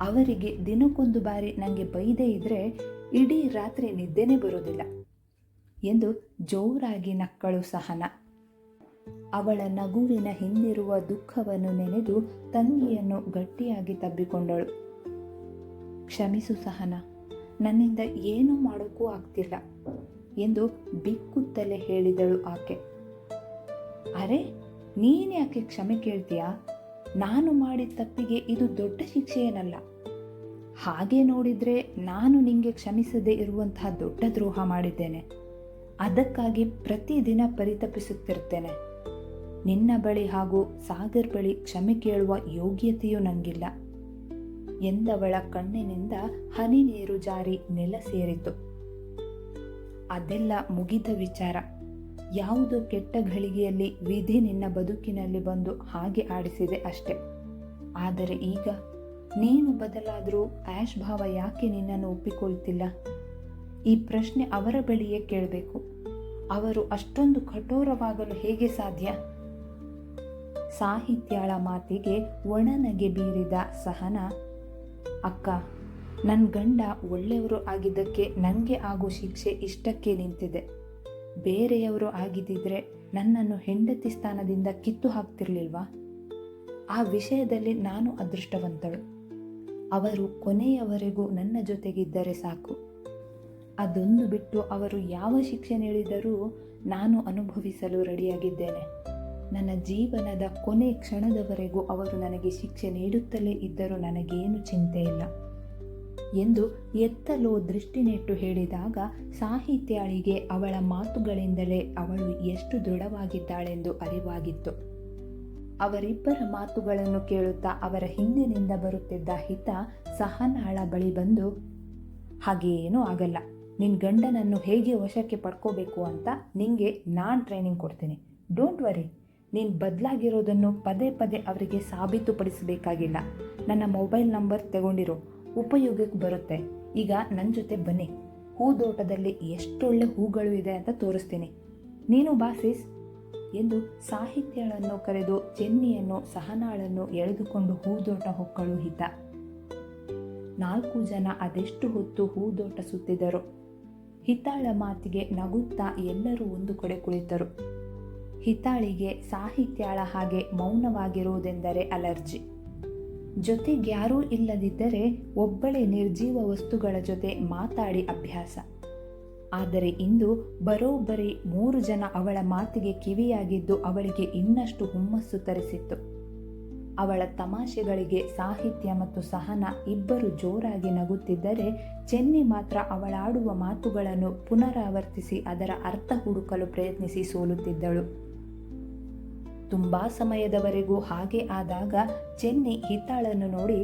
A: ಅವರಿಗೆ ದಿನಕ್ಕೊಂದು ಬಾರಿ ನನಗೆ ಬೈದೇ ಇದ್ದರೆ ಇಡೀ ರಾತ್ರಿ ನಿದ್ದೆನೇ ಬರೋದಿಲ್ಲ ಎಂದು ಜೋರಾಗಿ ನಕ್ಕಳು ಸಹನ. ಅವಳ ನಗುವಿನ ಹಿಂದಿರುವ ದುಃಖವನ್ನು ನೆನೆದು ತಂಗಿಯನ್ನು ಗಟ್ಟಿಯಾಗಿ ತಬ್ಬಿಕೊಂಡಳು. ಕ್ಷಮಿಸು ಸಹನ, ನನ್ನಿಂದ ಏನೂ ಮಾಡೋಕ್ಕೂ ಆಗ್ತಿಲ್ಲ ಎಂದು ಬಿಕ್ಕುತ್ತಲೇ ಹೇಳಿದಳು ಆಕೆ. ಅರೆ, ನೀನು ಯಾಕೆ ಕ್ಷಮೆ ಕೇಳ್ತೀಯಾ? ನಾನು ಮಾಡಿದ ತಪ್ಪಿಗೆ ಇದು ದೊಡ್ಡ ಶಿಕ್ಷೆ ಏನಲ್ಲ. ಹಾಗೆ ನೋಡಿದರೆ ನಾನು ನಿಂಗೆ ಕ್ಷಮಿಸದೇ ಇರುವಂತಹ ದೊಡ್ಡ ದ್ರೋಹ ಮಾಡಿದ್ದೇನೆ. ಅದಕ್ಕಾಗಿ ಪ್ರತಿದಿನ ಪರಿತಪಿಸುತ್ತಿರ್ತೇನೆ. ನಿನ್ನ ಬಳಿ ಹಾಗೂ ಸಾಗರ್ ಬಳಿ ಕ್ಷಮೆ ಕೇಳುವ ಯೋಗ್ಯತೆಯೂ ನನಗಿಲ್ಲ ಎಂದವಳ ಕಣ್ಣಿನಿಂದ ಹನಿ ನೀರು ಜಾರಿ ನೆಲ ಸೇರಿತು. ಅದೆಲ್ಲ ಮುಗಿದ ವಿಚಾರ. ಯಾವುದೋ ಕೆಟ್ಟ ಘಳಿಗೆಯಲ್ಲಿ ವಿಧಿ ನಿನ್ನ ಬದುಕಿನಲ್ಲಿ ಬಂದು ಹಾಗೆ ಆಡಿಸಿದೆ ಅಷ್ಟೆ. ಆದರೆ ಈಗ ನೀನು ಬದಲಾದರೂ ಆ್ಯಶ್ ಭಾವ ಯಾಕೆ ನಿನ್ನನ್ನು ಒಪ್ಪಿಕೊಳ್ತಿಲ್ಲ? ಈ ಪ್ರಶ್ನೆ ಅವರ ಬಳಿಯೇ ಕೇಳಬೇಕು. ಅವರು ಅಷ್ಟೊಂದು ಕಠೋರವಾಗಲು ಹೇಗೆ ಸಾಧ್ಯ? ಸಾಹಿತ್ಯಾಳ ಮಾತಿಗೆ ಒಣನಗೆ ಬೀರಿದ ಸಹನ, ಅಕ್ಕ, ನನ್ನ ಗಂಡ ಒಳ್ಳೆಯವರು ಆಗಿದ್ದಕ್ಕೆ ನನಗೆ ಆಗೋ ಶಿಕ್ಷೆ ಇಷ್ಟಕ್ಕೆ ನಿಂತಿದೆ. ಬೇರೆಯವರು ಆಗಿದ್ದಿದ್ರೆ ನನ್ನನ್ನು ಹೆಂಡತಿ ಸ್ಥಾನದಿಂದ ಕಿತ್ತು ಹಾಕ್ತಿರ್ಲಿಲ್ವಾ? ಆ ವಿಷಯದಲ್ಲಿ ನಾನು ಅದೃಷ್ಟವಂತಳು. ಅವರು ಕೊನೆಯವರೆಗೂ ನನ್ನ ಜೊತೆಗಿದ್ದರೆ ಸಾಕು. ಅದೊಂದು ಬಿಟ್ಟು ಅವರು ಯಾವ ಶಿಕ್ಷೆ ನೀಡಿದರೂ ನಾನು ಅನುಭವಿಸಲು ರೆಡಿಯಾಗಿದ್ದೇನೆ. ನನ್ನ ಜೀವನದ ಕೊನೆ ಕ್ಷಣದವರೆಗೂ ಅವರು ನನಗೆ ಶಿಕ್ಷೆ ನೀಡುತ್ತಲೇ ಇದ್ದರೂ ನನಗೇನು ಚಿಂತೆ ಇಲ್ಲ ಎಂದು ಎತ್ತಲೋ ದೃಷ್ಟಿ ನೆಟ್ಟು ಹೇಳಿದಾಗ ಸಾಹಿತ್ಯಾಳಿಗೆ ಅವಳ ಮಾತುಗಳಿಂದಲೇ ಅವಳು ಎಷ್ಟು ದೃಢವಾಗಿದ್ದಾಳೆಂದು ಅರಿವಾಗಿತ್ತು. ಅವರಿಬ್ಬರ ಮಾತುಗಳನ್ನು ಕೇಳುತ್ತಾ ಅವರ ಹಿಂದಿನಿಂದ ಬರುತ್ತಿದ್ದ ಹಿತ ಸಹನಾಳ ಬಳಿ ಬಂದು, ಹಾಗೇನೂ ಆಗಲ್ಲ, ನಿನ್ನ ಗಂಡನನ್ನು ಹೇಗೆ ವಶಕ್ಕೆ ಪಡ್ಕೋಬೇಕು ಅಂತ ನಿಂಗೆ ನಾನು ಟ್ರೈನಿಂಗ್ ಕೊಡ್ತೀನಿ. ಡೋಂಟ್ ವರಿ, ನೀನು ಬದಲಾಗಿರೋದನ್ನು ಪದೇ ಅವರಿಗೆ ಸಾಬೀತುಪಡಿಸಬೇಕಾಗಿಲ್ಲ. ನನ್ನ ಮೊಬೈಲ್ ನಂಬರ್ ತಗೊಂಡಿರೋ, ಉಪಯೋಗಕ್ಕೆ ಬರುತ್ತೆ. ಈಗ ನನ್ನ ಜೊತೆ ಬನ್ನಿ, ಹೂದೋಟದಲ್ಲಿ ಎಷ್ಟೊಳ್ಳೆ ಹೂಗಳು ಇದೆ ಅಂತ ತೋರಿಸ್ತೀನಿ. ನೀನು ಬಾಸಿಸ್ ಎಂದು ಸಾಹಿತ್ಯಳನ್ನು ಕರೆದು ಚೆನ್ನಿಯನ್ನು ಸಹನಾಳನ್ನು ಎಳೆದುಕೊಂಡು ಹೂದೋಟ ಹೊಕ್ಕಳು ಹಿತ. 4 ಜನ ಅದೆಷ್ಟು ಹೊತ್ತು ಹೂದೋಟ ಸುತ್ತಿದರು. ಹಿತಾಳ ಮಾತಿಗೆ ನಗುತ್ತಾ ಎಲ್ಲರೂ ಒಂದು ಕಡೆ ಕುಳಿತರು. ಹಿತಾಳಿಗೆ ಸಾಹಿತ್ಯಾಳ ಹಾಗೆ ಮೌನವಾಗಿರುವುದೆಂದರೆ ಅಲರ್ಜಿ. ಜೊತೆಗ್ಯಾರೂ ಇಲ್ಲದಿದ್ದರೆ ಒಬ್ಬಳೇ ನಿರ್ಜೀವ ವಸ್ತುಗಳ ಜೊತೆ ಮಾತಾಡಿ ಅಭ್ಯಾಸ. ಆದರೆ ಇಂದು ಬರೋಬ್ಬರಿ 3 ಜನ ಅವಳ ಮಾತಿಗೆ ಕಿವಿಯಾಗಿದ್ದು ಅವಳಿಗೆ ಇನ್ನಷ್ಟು ಹುಮ್ಮಸ್ಸು ತರಿಸಿತ್ತು. ಅವಳ ತಮಾಷೆಗಳಿಗೆ ಸಾಹಿತ್ಯ ಮತ್ತು ಸಹನ ಇಬ್ಬರು ಜೋರಾಗಿ ನಗುತ್ತಿದ್ದರೆ, ಚೆನ್ನಿ ಮಾತ್ರ ಅವಳಾಡುವ ಮಾತುಗಳನ್ನು ಪುನರಾವರ್ತಿಸಿ ಅದರ ಅರ್ಥ ಹುಡುಕಲು ಪ್ರಯತ್ನಿಸಿ ಸೋಲುತ್ತಿದ್ದಳು. ತುಂಬಾ ಸಮಯದವರೆಗೂ ಹಾಗೆ ಆದಾಗ ಚೆನ್ನಿ ಹಿತಾಳನ್ನು ನೋಡಿ,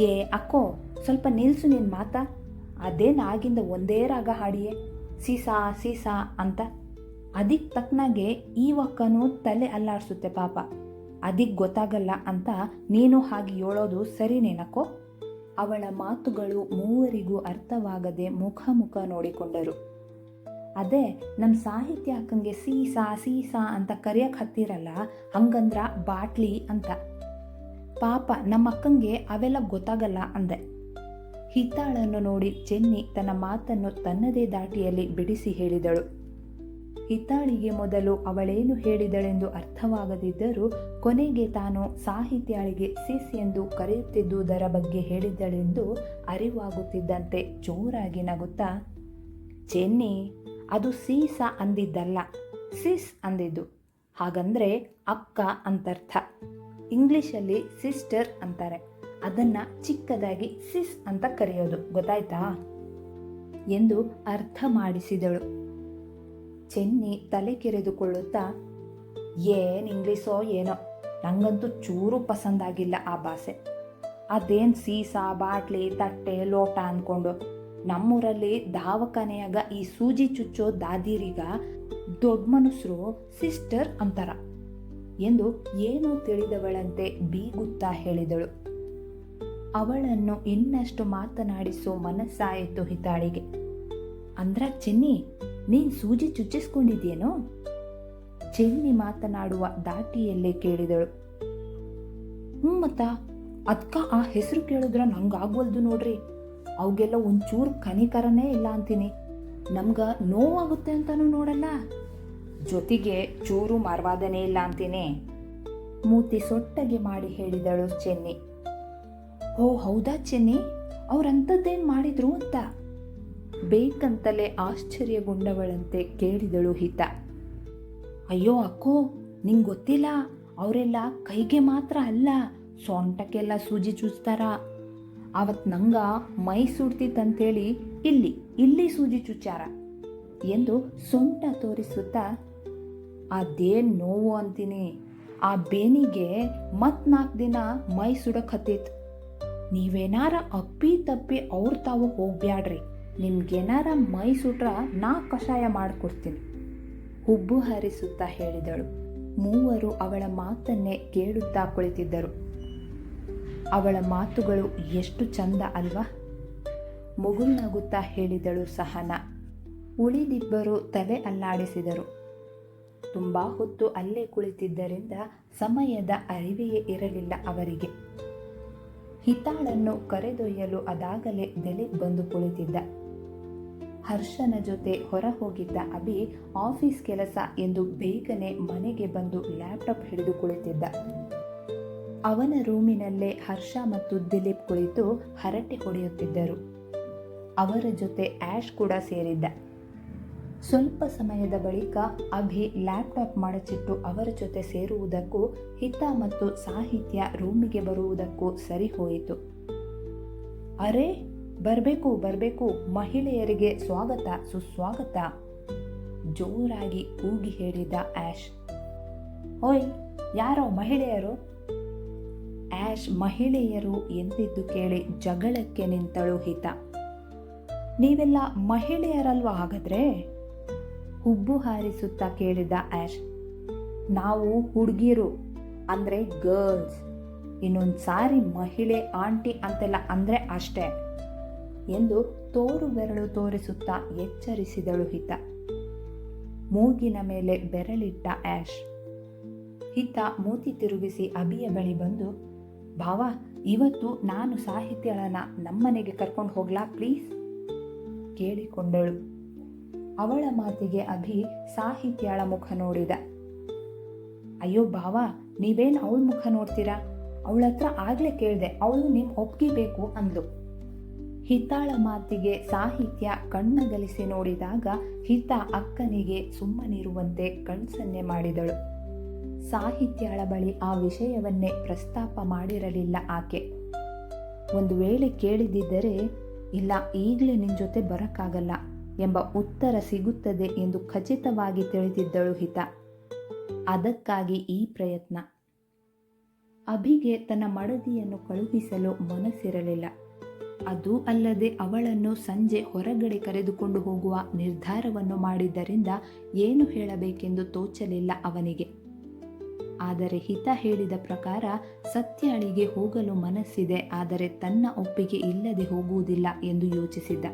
A: ಏ ಅಕ್ಕೋ, ಸ್ವಲ್ಪ ನಿಲ್ಸು ನಿನ್ನ ಮಾತಾ, ಅದೇನಾಗಿಂದ ಒಂದೇ ರಾಗ ಹಾಡಿಯೇ ಸೀಸಾ ಸೀಸಾ ಅಂತ. ಅದಕ್ಕೆ ತಕ್ಕನಾಗೆ ಈ ಒಕ್ಕನು ತಲೆ ಅಲ್ಲಾಡಿಸುತ್ತೆ ಪಾಪ, ಅದಕ್ಕೆ ಗೊತ್ತಾಗಲ್ಲ ಅಂತ ನೀನು ಹಾಗೆ ಹೇಳೋದು ಸರಿನೇನಕ್ಕೋ. ಅವಳ ಮಾತುಗಳು ಮೂವರಿಗೂ ಅರ್ಥವಾಗದೆ ಮುಖ ನೋಡಿಕೊಂಡರು. ಅದೇ ನಮ್ಮ ಸಾಹಿತ್ಯ ಅಕ್ಕಂಗೆ ಸೀಸಾ ಸೀಸಾ ಅಂತ ಕರೆಯಕ್ಕೆ ಹತ್ತಿರಲ್ಲ, ಹಂಗಂದ್ರ ಬಾಟ್ಲಿ ಅಂತ. ಪಾಪ ನಮ್ಮ ಅಕ್ಕಂಗೆ ಅವೆಲ್ಲ ಗೊತ್ತಾಗಲ್ಲ ಅಂದೆ. ಹಿತಾಳನ್ನು ನೋಡಿ ಚೆನ್ನಿ ತನ್ನ ಮಾತನ್ನು ತನ್ನದೇ ದಾಟಿಯಲ್ಲಿ ಬಿಡಿಸಿ ಹೇಳಿದಳು. ಹಿತಾಳಿಗೆ ಮೊದಲು ಅವಳೇನು ಹೇಳಿದಳೆಂದು ಅರ್ಥವಾಗದಿದ್ದರೂ ಕೊನೆಗೆ ತಾನು ಸಾಹಿತ್ಯಾಳಿಗೆ ಸಿಸ್ ಎಂದು ಕರೆಯುತ್ತಿದ್ದುದರ ಬಗ್ಗೆ ಹೇಳಿದಳೆಂದು ಅರಿವಾಗುತ್ತಿದ್ದಂತೆ ಜೋರಾಗಿ ನಗುತ್ತಾ, ಚೆನ್ನಿ, ಅದು ಸೀಸಾ ಅಂದಿದ್ದಲ್ಲ, ಸಿಸ್ ಅಂದಿದ್ದು. ಹಾಗಂದ್ರೆ ಅಕ್ಕ ಅಂತರ್ಥ. ಇಂಗ್ಲಿಷಲ್ಲಿ ಸಿಸ್ಟರ್ ಅಂತಾರೆ, ಅದನ್ನ ಚಿಕ್ಕದಾಗಿ ಸಿಸ್ ಅಂತ ಕರೆಯೋದು, ಗೊತ್ತಾಯ್ತಾ ಎಂದು ಅರ್ಥ ಮಾಡಿಸಿದಳು. ಚೆನ್ನಿ ತಲೆ ಕೆರೆದುಕೊಳ್ಳುತ್ತಾ, ಏನ್ ಇಂಗ್ಲೀಷೋ ಏನೋ, ನಂಗಂತೂ ಚೂರು ಪಸಂದಾಗಿಲ್ಲ ಆ ಭಾಷೆ. ಅದೇನು ಸೀಸಾ ಬಾಟ್ಲಿ ತಟ್ಟೆ ಲೋಟ ಅಂದ್ಕೊಂಡು, ನಮ್ಮೂರಲ್ಲಿ ದವಾಖಾನೆಯಾಗ ಈ ಸೂಜಿ ಚುಚ್ಚೋ ದಾದಿರಿಗ ದೊಡ್ಡ ಮನುಷ್ಯರು ಸಿಸ್ಟರ್ ಅಂತಾರ ಎಂದು ಏನೋ ತಿಳಿದವಳಂತೆ ಬೀಗುತ್ತಾ ಹೇಳಿದಳು. ಅವಳನ್ನು ಇನ್ನಷ್ಟು ಮಾತನಾಡಿಸೋ ಮನಸ್ಸಾಯಿತು ಹಿತಾಳಿಗೆ. ಅಂದ್ರ ಚೆನ್ನಿ, ನೀನ್ ಸೂಜಿ ಚುಚ್ಚಿಸ್ಕೊಂಡಿದ್ಯೇನೋ? ಚೆನ್ನಿ ಮಾತನಾಡುವ ದಾಟಿಯಲ್ಲೇ ಕೇಳಿದಳು. ಮತ್ತ ಅದ್ಕ ಆ ಹೆಸರು ಕೇಳಿದ್ರ ನಂಗಾಗ್ವಲ್ದು ನೋಡ್ರಿ, ಅವಗೆಲ್ಲ ಒಂಚೂರು ಕನಿಕರನೇ ಇಲ್ಲ ಅಂತೀನಿ. ನಮ್ಗ ನೋವಾಗುತ್ತೆ ಅಂತಾನು ನೋಡಲ್ಲ, ಜೊತೆಗೆ ಚೂರು ಮಾರ್ವಾದನೇ ಇಲ್ಲ ಅಂತೀನಿ. ಮೂತಿ ಸೊಟ್ಟಗೆ ಮಾಡಿ ಹೇಳಿದಳು ಚೆನ್ನಿ. ಓ ಹೌದಾ ಚೆನ್ನಿ, ಅವ್ರಂಥದ್ದೇನು ಮಾಡಿದ್ರು ಅಂತ ಬೇಕಂತಲೇ ಆಶ್ಚರ್ಯಗೊಂಡವಳಂತೆ ಕೇಳಿದಳು ಹಿತ. ಅಯ್ಯೋ ಅಕ್ಕೋ, ನಿಂಗೆ ಗೊತ್ತಿಲ್ಲ, ಅವರೆಲ್ಲ ಕೈಗೆ ಮಾತ್ರ ಅಲ್ಲ, ಸೊಂಟಕ್ಕೆಲ್ಲ ಸೂಜಿ ಚುಚ್ತಾರ. ಅವತ್ತು ನಂಗ ಮೈ ಸುಡ್ತಿತ್ತಂತೇಳಿ ಇಲ್ಲಿ ಸೂಜಿ ಚುಚ್ಚಾರ ಎಂದು ಸೊಂಟ ತೋರಿಸುತ್ತಾ, ಅದೇನು ನೋವು ಅಂತೀನಿ, ಆ ಬೇನಿಗೆ 4 ದಿನ ಮೈ ಸುಡಕ್ ಹತ್ತಿತ್ತು. ನೀವೇನಾರ ಅಪ್ಪಿ ತಪ್ಪಿ ಅವ್ರ ತಾವು ಹೋಗ್ಬ್ಯಾಡ್ರಿ, ನಿಮ್ಗೇನಾರ ಮೈ ಸುಟ್ರ ನಾ ಕಷಾಯ ಮಾಡಿಕೊಡ್ತೀನಿ ಹುಬ್ಬು ಹಾರಿಸುತ್ತಾ ಹೇಳಿದಳು. ಮೂವರು ಅವಳ ಮಾತನ್ನೇ ಕೇಳುತ್ತಾ ಕುಳಿತಿದ್ದರು. ಅವಳ ಮಾತುಗಳು ಎಷ್ಟು ಚಂದ ಅಲ್ವಾ, ಮುಗುಳ್ನಗುತ್ತಾ ಹೇಳಿದಳು ಸಹನಾ. ಉಳಿದಿಬ್ಬರು ತಲೆ ಅಲ್ಲಾಡಿಸಿದರು. ತುಂಬ ಹೊತ್ತು ಅಲ್ಲೇ ಕುಳಿತಿದ್ದರಿಂದ ಸಮಯದ ಅರಿವೆಯೇ ಇರಲಿಲ್ಲ ಅವರಿಗೆ. ಹಿತಾಳನ್ನು ಕರೆದೊಯ್ಯಲು ಅದಾಗಲೇ ದಿಲೀಪ್ ಬಂದು ಕುಳಿತಿದ್ದ. ಹರ್ಷನ ಜೊತೆ ಹೊರ ಹೋಗಿದ್ದ ಅಭಿ ಆಫೀಸ್ ಕೆಲಸ ಎಂದು ಬೇಗನೆ ಮನೆಗೆ ಬಂದು ಲ್ಯಾಪ್ಟಾಪ್ ಹಿಡಿದು ಕುಳಿತಿದ್ದ. ಅವನ ರೂಮಿನಲ್ಲೇ ಹರ್ಷ ಮತ್ತು ದಿಲೀಪ್ ಕುಳಿತು ಹರಟೆ ಹೊಡೆಯುತ್ತಿದ್ದರು. ಅವರ ಜೊತೆ ಆ್ಯಶ್ ಕೂಡ ಸೇರಿದ್ದ. ಸ್ವಲ್ಪ ಸಮಯದ ಬಳಿಕ ಅಭಿ ಲ್ಯಾಪ್ಟಾಪ್ ಮಡಚಿಟ್ಟು ಅವರ ಜೊತೆ ಸೇರುವುದಕ್ಕೂ ಹಿತ ಮತ್ತು ಸಾಹಿತ್ಯ ರೂಮಿಗೆ ಬರುವುದಕ್ಕೂ ಸರಿ ಹೋಯಿತು. ಅರೆ, ಬರಬೇಕು, ಮಹಿಳೆಯರಿಗೆ ಸ್ವಾಗತ ಸುಸ್ವಾಗತ ಜೋರಾಗಿ ಕೂಗಿ ಹೇಳಿದ ಆ್ಯಶ್. ಓಯ್, ಯಾರೋ ಮಹಿಳೆಯರು? ಆ್ಯಶ್ ಮಹಿಳೆಯರು ಎಂದಿದ್ದು ಕೇಳಿ ಜಗಳಕ್ಕೆ ನಿಂತಳು ಹಿತ. ನೀವೆಲ್ಲ ಮಹಿಳೆಯರಲ್ವಾ ಹಾಗಾದ್ರೆ? ಹುಬ್ಬು ಹಾರಿಸುತ್ತಾ ಕೇಳಿದ ಆ್ಯಶ್. ನಾವು ಹುಡುಗಿರು, ಅಂದರೆ ಗರ್ಲ್ಸ್. ಇನ್ನೊಂದು ಸಾರಿ ಮಹಿಳೆ ಆಂಟಿ ಅಂತೆಲ್ಲ ಅಂದರೆ ಅಷ್ಟೇ ಎಂದು ತೋರು ಬೆರಳು ತೋರಿಸುತ್ತಾ ಎಚ್ಚರಿಸಿದಳು ಹಿತ. ಮೂಗಿನ ಮೇಲೆ ಬೆರಳಿಟ್ಟ ಆ್ಯಶ್. ಹಿತ ಮೂತಿ ತಿರುಗಿಸಿ ಅಭಿಯ ಬಳಿ ಬಂದು, ಭಾವ, ಇವತ್ತು ನಾನು ಸಾಹಿತ್ಯಳನ್ನ ನಮ್ಮನೆಗೆ ಕರ್ಕೊಂಡು ಹೋಗ್ಲಾ ಪ್ಲೀಸ್ ಕೇಳಿಕೊಂಡಳು. ಅವಳ ಮಾತಿಗೆ ಅಭಿ ಸಾಹಿತ್ಯಳ ಮುಖ ನೋಡಿದ. ಅಯ್ಯೋ ಭಾವ, ನೀವೇನು ಅವಳ ಮುಖ ನೋಡ್ತೀರಾ? ಅವಳ ಹತ್ರ ಆಗ್ಲೇ ಕೇಳಿದೆ, ಅವಳು ನಿಮ್ಮ ಒಪ್ಪಿಗೆ ಬೇಕು ಅಂದ್ಲು. ಹಿತಾಳ ಮಾತಿಗೆ ಸಾಹಿತ್ಯ ಕಣ್ಣಗಲಿಸಿ ನೋಡಿದಾಗ ಹಿತ ಅಕ್ಕನಿಗೆ ಸುಮ್ಮನಿರುವಂತೆ ಕಣ್ಸನ್ನೆ ಮಾಡಿದಳು. ಸಾಹಿತ್ಯಳ ಬಳಿ ಆ ವಿಷಯವನ್ನೇ ಪ್ರಸ್ತಾಪ ಮಾಡಿರಲಿಲ್ಲ ಆಕೆ. ಒಂದು ವೇಳೆ ಕೇಳಿದಿದ್ದರೆ, ಇಲ್ಲ ಈಗಲೇ ನಿನ್ನ ಜೊತೆ ಬರೋಕ್ಕಾಗಲ್ಲ ಎಂಬ ಉತ್ತರ ಸಿಗುತ್ತದೆ ಎಂದು ಖಚಿತವಾಗಿ ತಿಳಿದಿದ್ದಳು ಹಿತ. ಅದಕ್ಕಾಗಿ ಈ ಪ್ರಯತ್ನ. ಅಭಿಗೆ ತನ್ನ ಮಡದಿಯನ್ನು ಕಳುಹಿಸಲು ಮನಸ್ಸಿರಲಿಲ್ಲ. ಅದೂ ಅಲ್ಲದೆ ಅವಳನ್ನು ಸಂಜೆ ಹೊರಗಡೆ ಕರೆದುಕೊಂಡು ಹೋಗುವ ನಿರ್ಧಾರವನ್ನು ಮಾಡಿದ್ದರಿಂದ ಏನು ಹೇಳಬೇಕೆಂದು ತೋಚಲಿಲ್ಲ ಅವನಿಗೆ. ಆದರೆ ಹಿತ ಹೇಳಿದ ಪ್ರಕಾರ ಸತ್ಯಾಳಿಗೆ ಹೋಗಲು ಮನಸ್ಸಿದೆ, ಆದರೆ ತನ್ನ ಒಪ್ಪಿಗೆ ಇಲ್ಲದೆ ಹೋಗುವುದಿಲ್ಲ ಎಂದು ಯೋಚಿಸಿದ್ದ.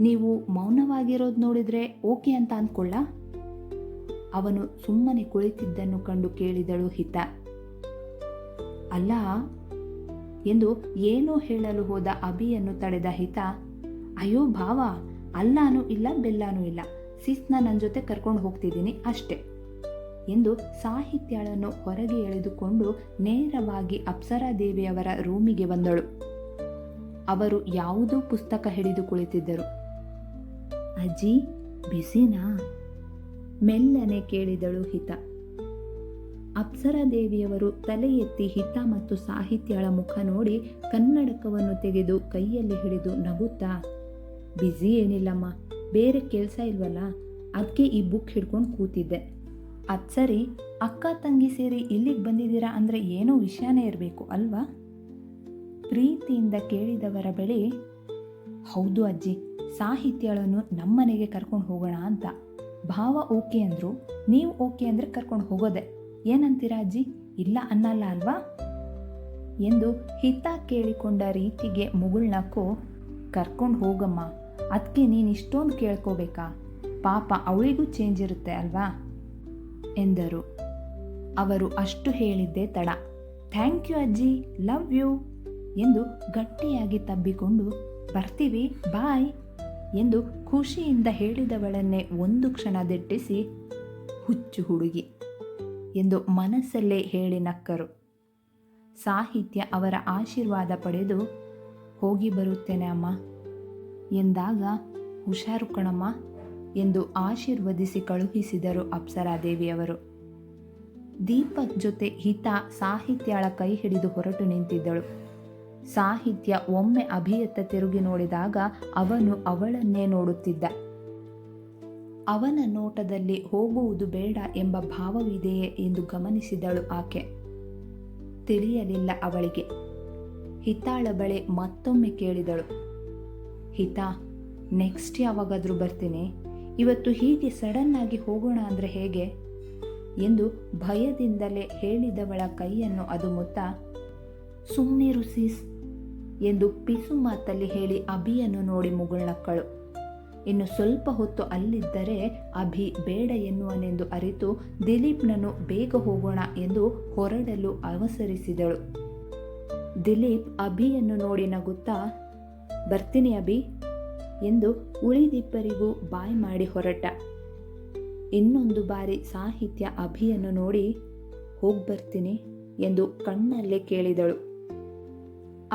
A: ನೀವು ಮೌನವಾಗಿರೋದು ನೋಡಿದ್ರೆ ಓಕೆ ಅಂತ ಅಂದ್ಕೊಳ್ಳ? ಅವನು ಸುಮ್ಮನೆ ಕುಳಿತಿದ್ದನ್ನು ಕಂಡು ಕೇಳಿದಳು ಹಿತ. ಅಲ್ಲ ಎಂದು ಏನೋ ಹೇಳಲು ಹೋದ ಅಭಿಯನ್ನು ತಡೆದ ಹಿತ, ಅಯ್ಯೋ ಭಾವ, ಅಲ್ಲಾನೂ ಇಲ್ಲ ಬೆಲ್ಲಾನೂ ಇಲ್ಲ, ಸಿಸ್ನ ನನ್ನ ಜೊತೆ ಕರ್ಕೊಂಡು ಹೋಗ್ತಿದ್ದೀನಿ ಅಷ್ಟೆ ಎಂದು ಸಾಹಿತ್ಯಳನ್ನು ಹೊರಗೆ ಎಳೆದುಕೊಂಡು ನೇರವಾಗಿ ಅಪ್ಸರಾದೇವಿಯವರ ರೂಮಿಗೆ ಬಂದಳು. ಅವರು ಯಾವುದೋ ಪುಸ್ತಕ ಹಿಡಿದು ಕುಳಿತಿದ್ದರು. ಅಜ್ಜಿ ಬಿಸಿನಾ? ಮೆಲ್ಲನೆ ಕೇಳಿದಳು ಹಿತ. ಅಪ್ಸರಾದೇವಿಯವರು ತಲೆ ಎತ್ತಿ ಹಿತ ಮತ್ತು ಸಾಹಿತ್ಯಳ ಮುಖ ನೋಡಿ ಕನ್ನಡಕವನ್ನು ತೆಗೆದು ಕೈಯಲ್ಲಿ ಹಿಡಿದು ನಗುತ್ತಾ, ಬ್ಯುಸಿ ಏನಿಲ್ಲಮ್ಮ, ಬೇರೆ ಕೆಲಸ ಇಲ್ವಲ್ಲ, ಅದಕ್ಕೆ ಈ ಬುಕ್ ಹಿಡ್ಕೊಂಡು ಕೂತಿದ್ದೆ. ಅದು ಸರಿ, ಅಕ್ಕ ತಂಗಿ ಸೇರಿ ಇಲ್ಲಿಗೆ ಬಂದಿದ್ದೀರಾ ಅಂದರೆ ಏನೋ ವಿಷಯನೇ ಇರಬೇಕು ಅಲ್ವಾ? ಪ್ರೀತಿಯಿಂದ ಕೇಳಿದವರ ಬಳಿ, ಹೌದು ಅಜ್ಜಿ, ಸಾಹಿತ್ಯಳನ್ನು ನಮ್ಮನೆಗೆ ಕರ್ಕೊಂಡು ಹೋಗೋಣ ಅಂತ. ಭಾವ ಓಕೆ ಅಂದರು, ನೀವು ಓಕೆ ಅಂದರೆ ಕರ್ಕೊಂಡು ಹೋಗೋದೆ. ಏನಂತೀರಾ ಅಜ್ಜಿ? ಇಲ್ಲ ಅನ್ನಲ್ಲ ಅಲ್ವಾ ಎಂದು ಹಿತ ಕೇಳಿಕೊಂಡ ರೀತಿಗೆ ಮುಗುಳ್ನಕ್ಕೋ, ಕರ್ಕೊಂಡು ಹೋಗಮ್ಮ, ಅದಕ್ಕೆ ನೀನು ಇಷ್ಟೊಂದು ಕೇಳ್ಕೋಬೇಕಾ? ಪಾಪ ಅವಳಿಗೂ ಚೇಂಜ್ ಇರುತ್ತೆ ಅಲ್ವಾ ಎಂದರು. ಅವರು ಅಷ್ಟು ಹೇಳಿದ್ದೇ ತಡ. ಥ್ಯಾಂಕ್ ಯು ಅಜ್ಜಿ, ಲವ್ ಯು ಎಂದು ಗಟ್ಟಿಯಾಗಿ ತಬ್ಬಿಕೊಂಡು, ಬರ್ತೀವಿ ಬಾಯ್ ಎಂದು ಖುಷಿಯಿಂದ ಹೇಳಿದವಳನ್ನೇ ಒಂದು ಕ್ಷಣ ದಿಟ್ಟಿಸಿ, ಹುಚ್ಚು ಹುಡುಗಿ ಎಂದು ಮನಸ್ಸಲ್ಲೇ ಹೇಳಿ ನಕ್ಕರು. ಸಾಹಿತ್ಯ ಅವರ ಆಶೀರ್ವಾದ ಪಡೆದು, ಹೋಗಿ ಬರುತ್ತೇನೆ ಅಮ್ಮ ಎಂದಾಗ, ಹುಷಾರು ಕಣಮ್ಮ ಎಂದು ಆಶೀರ್ವದಿಸಿ ಕಳುಹಿಸಿದರು ಅಪ್ಸರಾದೇವಿಯವರು. ದೀಪಕ್ ಜೊತೆ ಹಿತ ಸಾಹಿತ್ಯಳ ಕೈ ಹಿಡಿದು ಹೊರಟು ನಿಂತಿದ್ದಳು. ಸಾಹಿತ್ಯ ಒಮ್ಮೆ ಅಭಿಯತ್ತ ತಿರುಗಿ ನೋಡಿದಾಗ ಅವನು ಅವಳನ್ನೇ ನೋಡುತ್ತಿದ್ದ. ಅವನ ನೋಟದಲ್ಲಿ ಹೋಗುವುದು ಬೇಡ ಎಂಬ ಭಾವವಿದೆಯೇ ಎಂದು ಗಮನಿಸಿದಳು ಆಕೆ. ತಿಳಿಯಲಿಲ್ಲ ಅವಳಿಗೆ. ಹಿತಾಳ ಬಳಿ ಮತ್ತೊಮ್ಮೆ ಕೇಳಿದಳು, ಹಿತ, ನೆಕ್ಸ್ಟ್ ಯಾವಾಗಾದರೂ ಬರ್ತೀನಿ, ಇವತ್ತು ಹೀಗೆ ಸಡನ್ ಆಗಿ ಹೋಗೋಣ ಅಂದರೆ ಹೇಗೆ ಎಂದು ಭಯದಿಂದಲೇ ಹೇಳಿದವಳ ಕೈಯನ್ನು ಅದು ಮುತ್ತ, ಸುಮ್ಮನಿರು ಸೀಸ್ ಎಂದು ಪಿಸು ಮಾತಲ್ಲಿ ಹೇಳಿ ಅಭಿಯನ್ನು ನೋಡಿ ಮುಗುಳ್ನಕ್ಕಳು. ಇನ್ನು ಸ್ವಲ್ಪ ಹೊತ್ತು ಅಲ್ಲಿದ್ದರೆ ಅಭಿ ಬೇಡ ಎನ್ನುವನೆಂದು ಅರಿತು ದಿಲೀಪ್ನನ್ನು ಬೇಗ ಹೋಗೋಣ ಎಂದು ಹೊರಡಲು ಅವಸರಿಸಿದಳು. ದಿಲೀಪ್ ಅಭಿಯನ್ನು ನೋಡಿ ನಗುತ್ತಾ, ಬರ್ತೀನಿ ಅಭಿ ಎಂದು ಉಳಿದಿಬ್ಬರಿಗೂ ಬಾಯ್ ಮಾಡಿ ಹೊರಟ. ಇನ್ನೊಂದು ಬಾರಿ ಸಾಹಿತ್ಯ ಅಭಿಯನ್ನು ನೋಡಿ, ಹೋಗ್ಬರ್ತೀನಿ ಎಂದು ಕಣ್ಣಲ್ಲೇ ಕೇಳಿದಳು.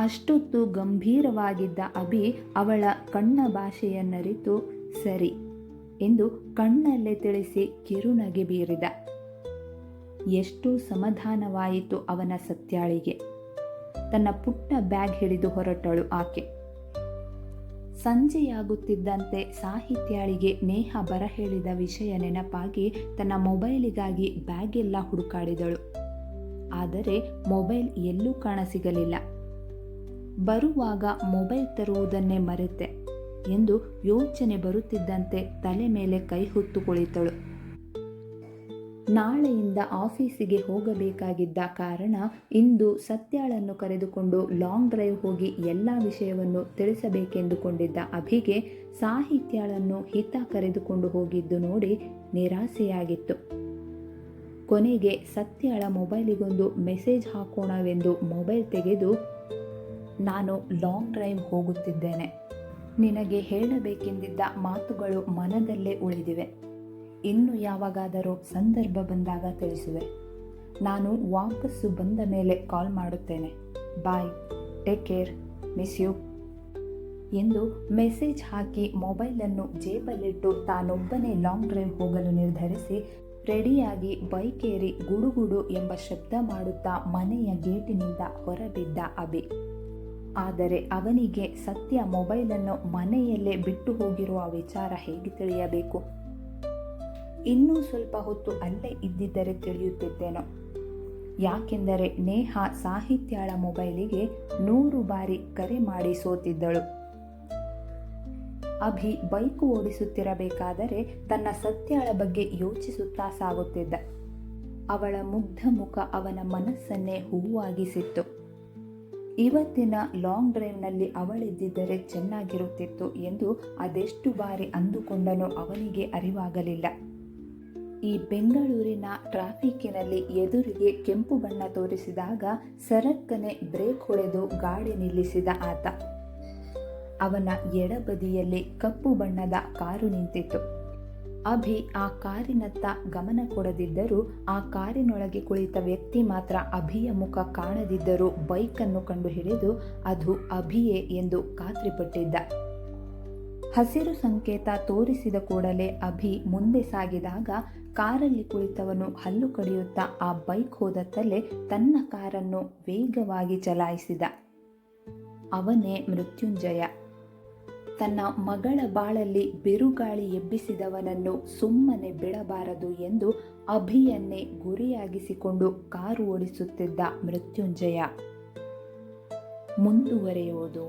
A: ಅಷ್ಟೊತ್ತು ಗಂಭೀರವಾಗಿದ್ದ ಅಭಿ ಅವಳ ಕಣ್ಣ ಭಾಷೆಯನ್ನರಿತು ಸರಿ ಎಂದು ಕಣ್ಣಲ್ಲೇ ತಿಳಿಸಿ ಕಿರುನಗೆ ಬೀರಿದ. ಎಷ್ಟು ಸಮಾಧಾನವಾಯಿತು ಅವನ ಸತ್ಯಾಳಿಗೆ. ತನ್ನ ಪುಟ್ಟ ಬ್ಯಾಗ್ ಹಿಡಿದು ಹೊರಟಳು ಆಕೆ. ಸಂಜೆಯಾಗುತ್ತಿದ್ದಂತೆ ಸಾಹಿತ್ಯಾಳಿಗೆ ನೇಹ ಬರಹೇಳಿದ ವಿಷಯ ನೆನಪಾಗಿ ತನ್ನ ಮೊಬೈಲಿಗಾಗಿ ಬ್ಯಾಗೆಲ್ಲ ಹುಡುಕಾಡಿದಳು. ಆದರೆ ಮೊಬೈಲ್ ಎಲ್ಲೂ ಕಾಣಸಿಗಲಿಲ್ಲ. ಬರುವಾಗ ಮೊಬೈಲ್ ತರುವುದನ್ನೇ ಮರೆತೆ ಎಂದು ಯೋಚನೆ ಬರುತ್ತಿದ್ದಂತೆ ತಲೆ ಮೇಲೆ ಕೈ ಹೊತ್ತು ಕುಳಿತಳು. ನಾಳೆಯಿಂದ ಆಫೀಸಿಗೆ ಹೋಗಬೇಕಾಗಿದ್ದ ಕಾರಣ ಇಂದು ಸತ್ಯಾಳನ್ನು ಕರೆದುಕೊಂಡು ಲಾಂಗ್ ಡ್ರೈವ್ ಹೋಗಿ ಎಲ್ಲ ವಿಷಯವನ್ನು ತಿಳಿಸಬೇಕೆಂದುಕೊಂಡಿದ್ದ ಅಭಿಗೆ ಸಾಹಿತ್ಯಾಳನ್ನು ಹಿತ ಕರೆದುಕೊಂಡು ಹೋಗಿದ್ದು ನೋಡಿ ನಿರಾಸೆಯಾಗಿತ್ತು. ಕೊನೆಗೆ ಸತ್ಯಾಳ ಮೊಬೈಲಿಗೊಂದು ಮೆಸೇಜ್ ಹಾಕೋಣವೆಂದು ಮೊಬೈಲ್ ತೆಗೆದು, ನಾನು ಲಾಂಗ್ ಡ್ರೈವ್ ಹೋಗುತ್ತಿದ್ದೇನೆ. ನಿನಗೆ ಹೇಳಬೇಕೆಂದಿದ್ದ ಮಾತುಗಳು ಮನದಲ್ಲೇ ಉಳಿದಿವೆ. ಇನ್ನು ಯಾವಾಗಾದರೂ ಸಂದರ್ಭ ಬಂದಾಗ ತಿಳಿಸುವೆ. ನಾನು ವಾಪಸ್ಸು ಬಂದ ಮೇಲೆ ಕಾಲ್ ಮಾಡುತ್ತೇನೆ. ಬಾಯ್, ಟೇಕ್ ಕೇರ್, ಮಿಸ್ ಯು ಎಂದು ಮೆಸೇಜ್ ಹಾಕಿ ಮೊಬೈಲನ್ನು ಜೇಬಲ್ಲಿಟ್ಟು ತಾನೊಬ್ಬನೇ ಲಾಂಗ್ ಡ್ರೈವ್ ಹೋಗಲು ನಿರ್ಧರಿಸಿ ರೆಡಿಯಾಗಿ ಬೈಕೇರಿ ಗುಡುಗುಡು ಎಂಬ ಶಬ್ದ ಮಾಡುತ್ತಾ ಮನೆಯ ಗೇಟಿನಿಂದ ಹೊರಬಿದ್ದ ಅಭಿ. ಆದರೆ ಅವನಿಗೆ ಸತ್ಯ ಮೊಬೈಲನ್ನು ಮನೆಯಲ್ಲೇ ಬಿಟ್ಟು ಹೋಗಿರುವ ವಿಚಾರ ಹೇಗೆ ತಿಳಿಯಬೇಕು? ಇನ್ನೂ ಸ್ವಲ್ಪ ಹೊತ್ತು ಅಲ್ಲೇ ಇದ್ದಿದ್ದರೆ ತಿಳಿಯುತ್ತಿದ್ದೇನೋ. ಯಾಕೆಂದರೆ ನೇಹಾ ಸಾಹಿತ್ಯಾಳ ಮೊಬೈಲಿಗೆ 100 ಬಾರಿ ಕರೆ ಮಾಡಿ ಸೋತಿದ್ದಳು. ಅಭಿ ಬೈಕು ಓಡಿಸುತ್ತಿರಬೇಕಾದರೆ ತನ್ನ ಸತ್ಯಾಳ ಬಗ್ಗೆ ಯೋಚಿಸುತ್ತಾ ಸಾಗುತ್ತಿದ್ದ. ಅವಳ ಮುಗ್ಧ ಮುಖ ಅವನ ಮನಸ್ಸನ್ನೇ ಹೂವಾಗಿಸಿತ್ತು. ಇವತ್ತಿನ ಲಾಂಗ್ ಡ್ರೈವ್ನಲ್ಲಿ ಅವಳಿದ್ದಿದ್ದರೆ ಚೆನ್ನಾಗಿರುತ್ತಿತ್ತು ಎಂದು ಅದೆಷ್ಟು ಬಾರಿ ಅಂದುಕೊಂಡನೋ ಅವನಿಗೆ ಅರಿವಾಗಲಿಲ್ಲ. ಈ ಬೆಂಗಳೂರಿನ ಟ್ರಾಫಿಕ್ಕಿನಲ್ಲಿ ಎದುರಿಗೆ ಕೆಂಪು ಬಣ್ಣ ತೋರಿಸಿದಾಗ ಸರಕ್ಕನೆ ಬ್ರೇಕ್ ಹೊಡೆದು ಗಾಡಿ ನಿಲ್ಲಿಸಿದ ಆತ. ಅವನ ಎಡಬದಿಯಲ್ಲಿ ಕಪ್ಪು ಬಣ್ಣದ ಕಾರು ನಿಂತಿತ್ತು. ಅಭಿ ಆ ಕಾರಿನತ್ತ ಗಮನ ಕೊಡದಿದ್ದರೂ ಆ ಕಾರಿನೊಳಗೆ ಕುಳಿತ ವ್ಯಕ್ತಿ ಮಾತ್ರ ಅಭಿಯ ಮುಖ ಕಾಣದಿದ್ದರೂ ಬೈಕನ್ನು ಕಂಡುಹಿಡಿದು ಅದು ಅಭಿಯೇ ಎಂದು ಖಾತ್ರಿಪಟ್ಟಿದ್ದ. ಹಸಿರು ಸಂಕೇತ ತೋರಿಸಿದ ಕೂಡಲೇ ಅಭಿ ಮುಂದೆ ಸಾಗಿದಾಗ ಕಾರಲ್ಲಿ ಕುಳಿತವನು ಹಲ್ಲು ಕಡಿಯುತ್ತಾ ಆ ಬೈಕ್ ಹೋದತ್ತಲೇ ತನ್ನ ಕಾರನ್ನು ವೇಗವಾಗಿ ಚಲಾಯಿಸಿದ. ಅವನೇ ಮೃತ್ಯುಂಜಯ. ತನ್ನ ಮಗಳ ಬಾಳಲ್ಲಿ ಬಿರುಗಾಳಿ ಎಬ್ಬಿಸಿದವನನ್ನು ಸುಮ್ಮನೆ ಬಿಡಬಾರದು ಎಂದು ಅಭಿಯನ್ನೇ ಗುರಿಯಾಗಿಸಿಕೊಂಡು ಕಾರು ಓಡಿಸುತ್ತಿದ್ದ ಮೃತ್ಯುಂಜಯ. ಮುಂದುವರೆಯುವುದು